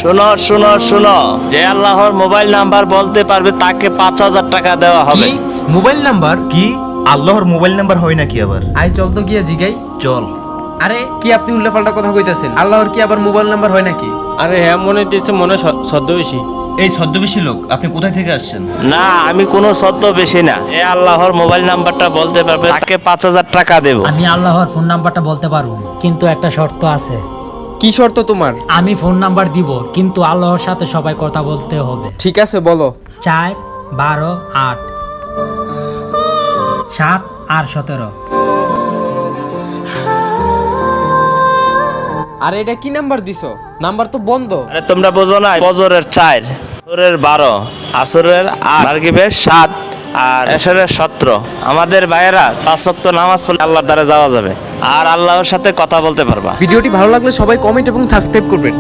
শোনো শোনো শোনো, যে আল্লাহর মোবাইল নাম্বার বলতে পারবে তাকে 5,000 টাকা দেওয়া হবে। কি মোবাইল নাম্বার? কি আল্লাহর মোবাইল নাম্বার হয় নাকি আবার? আই চল তো গিয়া জিগাই। চল। আরে কি আপনি উল্টাপাল্টা কথা কইতাছেন? আল্লাহর কি আবার মোবাইল নাম্বার হয় নাকি? আরে হ্যাঁ মনে দিচ্ছে মনে ছদ্মবেশী। এই ছদ্মবেশী লোক, আপনি কোথায় থেকে আসছেন? না, আমি কোনো সদ্য বেশি না। এ আল্লাহর মোবাইল নাম্বারটা বলতে পারবে তাকে 5,000 টাকা দেব। আমি আল্লাহর ফোন নাম্বারটা বলতে পারবো, কিন্তু একটা শর্ত আছে। কি শর্ত তোমার? আমি ফোন নাম্বার দিব, কিন্তু আল্লাহর সাথে সবাই কথা বলতে হবে। ঠিক আছে বলো। 4, 12, 8, 7 আর 17। আরে এটা কি নাম্বার দিছো? নাম্বার তো বন্ধ। আরে তোমরা বোঝো না, ফজরের 4, জোহরের 12, আসরের 8, মাগরিবের 7 আর এশারের 17। আমাদের ভাইয়েরা 5 ওয়াক্ত নামাজ পড়লে আল্লাহর দ্বারে যাওয়া যাবে আর আল্লাহর সাথে কথা বলতে পারবা। ভিডিওটি ভালো লাগলে সবাই কমেন্ট এবং সাবস্ক্রাইব করবেন।